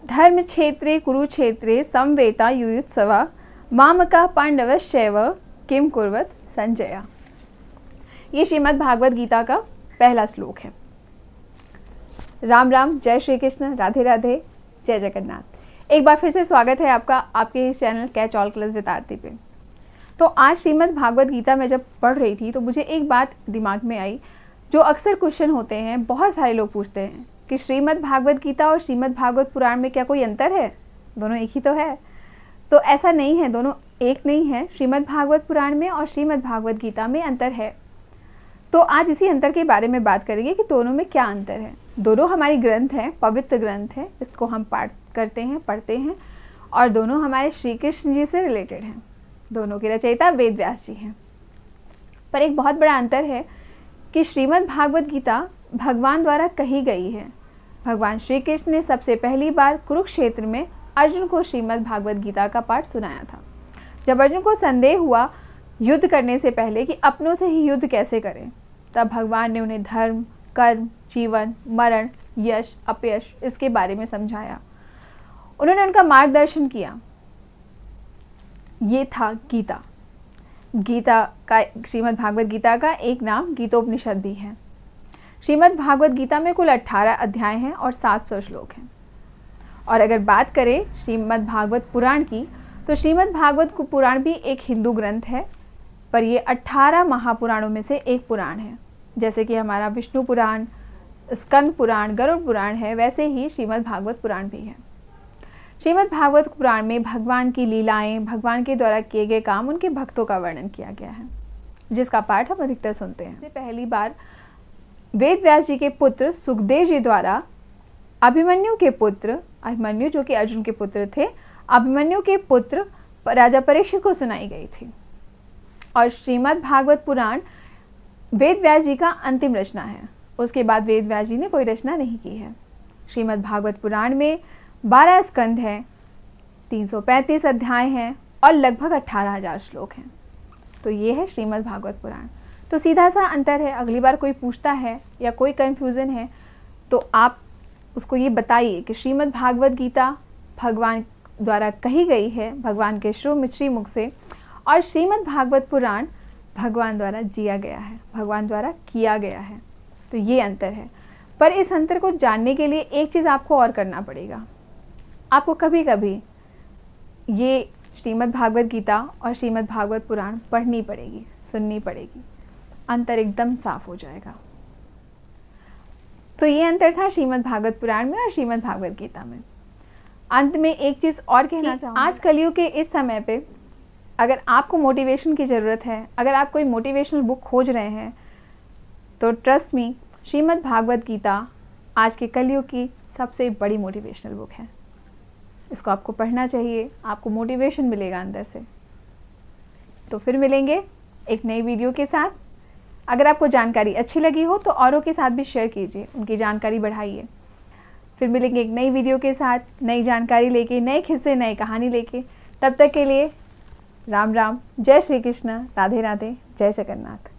धर्म क्षेत्रे कुरुक्षेत्रे समवेता युयुत्सवा मामका पांडवश्चैव किम कुर्वत संजय। ये श्रीमद् भागवत गीता का पहला श्लोक है। राम राम, जय श्री कृष्ण, राधे राधे, जय जगन्नाथ। एक बार फिर से स्वागत है आपका आपके इस channel catch all class with Aarti पे। तो आज श्रीमद् भागवत गीता में जब पढ़ रही थी तो मुझे एक बात दिमाग में आई जो अक्सर क्वेश्चन होते हैं, बहुत सारे लोग पूछते हैं कि श्रीमद् भागवत गीता और श्रीमद् भागवत पुराण में क्या कोई अंतर है? दोनों एक ही तो है। तो ऐसा नहीं है, दोनों एक नहीं है। श्रीमद् भागवत पुराण में और श्रीमद् भागवत गीता में अंतर है। तो आज इसी अंतर के बारे में बात करेंगे कि दोनों में क्या अंतर है। दोनों हमारी ग्रंथ हैं, पवित्र ग्रंथ है, इसको हम पाठ करते हैं, पढ़ते हैं और दोनों हमारे श्री कृष्ण जी से रिलेटेड हैं। दोनों के रचयिता वेद व्यास जी हैं। पर एक बहुत बड़ा अंतर है कि श्रीमद् भागवत गीता भगवान द्वारा कही गई है। भगवान श्री कृष्ण ने सबसे पहली बार कुरुक्षेत्र में अर्जुन को श्रीमद् भागवत गीता का पाठ सुनाया था। जब अर्जुन को संदेह हुआ युद्ध करने से पहले कि अपनों से ही युद्ध कैसे करें, तब भगवान ने उन्हें धर्म, कर्म, जीवन, मरण, यश, अपयश इसके बारे में समझाया। उन्होंने उनका मार्गदर्शन किया। ये था गीता। गीता का, श्रीमद् भागवत गीता का एक नाम गीतोपनिषद भी है। श्रीमद् भागवत गीता में कुल 18 अध्याय हैं और 700 श्लोक हैं। और अगर बात करें श्रीमद् भागवत पुराण की, तो श्रीमद् भागवत पुराण भी एक हिंदू ग्रंथ है, पर ये 18 महापुराणों में से एक पुराण है। जैसे कि हमारा विष्णु पुराण, स्कंद पुराण, गरुड़ पुराण है, वैसे ही श्रीमद् भागवत पुराण भी है। श्रीमद् भागवत पुराण में भगवान की लीलाएं, भगवान के द्वारा किए गए काम, उनके भक्तों का वर्णन किया गया है, जिसका पाठ हम अधिकतर सुनते हैं। इससे पहली बार वेद व्यास जी के पुत्र सुखदेव जी द्वारा अभिमन्यु के पुत्र, अभिमन्यु जो कि अर्जुन के पुत्र थे, अभिमन्यु के पुत्र राजा परीक्षित को सुनाई गई थी। और श्रीमद् भागवत पुराण वेद व्यास जी का अंतिम रचना है। उसके बाद वेद व्यास जी ने कोई रचना नहीं की है। श्रीमद् भागवत पुराण में 12 स्कंध हैं, 335 अध्याय हैं और लगभग 18,000 श्लोक हैं। तो ये है श्रीमद् भागवत पुराण। तो सीधा सा अंतर है। अगली बार कोई पूछता है या कोई कन्फ्यूज़न है तो आप उसको ये बताइए कि श्रीमद् भागवत गीता भगवान द्वारा कही गई है, भगवान के श्रीमुख से, और श्रीमद् भागवत पुराण भगवान द्वारा जिया गया है, भगवान द्वारा किया गया है। तो ये अंतर है। पर इस अंतर को जानने के लिए एक चीज़ आपको और करना पड़ेगा। आपको कभी कभी ये श्रीमद् भागवत गीता और श्रीमद् भागवत पुराण पढ़नी पड़ेगी, सुननी पड़ेगी। अंतर एकदम साफ हो जाएगा। तो ये अंतर था श्रीमद् भागवत पुराण में और श्रीमद् भागवत गीता में। अंत में एक चीज़ और कहना चाहूँगी। आज कलयुग के इस समय पे अगर आपको मोटिवेशन की ज़रूरत है, अगर आप कोई मोटिवेशनल बुक खोज रहे हैं, तो ट्रस्ट मी, श्रीमद् भागवत गीता आज के कलयुग की सबसे बड़ी मोटिवेशनल बुक है। इसको आपको पढ़ना चाहिए, आपको मोटिवेशन मिलेगा अंदर से। तो फिर मिलेंगे एक नई वीडियो के साथ। अगर आपको जानकारी अच्छी लगी हो तो औरों के साथ भी शेयर कीजिए, उनकी जानकारी बढ़ाइए। फिर मिलेंगे एक नई वीडियो के साथ, नई जानकारी लेके, नए किस्से, नई कहानी लेके। तब तक के लिए राम राम, जय श्री कृष्ण, राधे राधे, जय जगन्नाथ।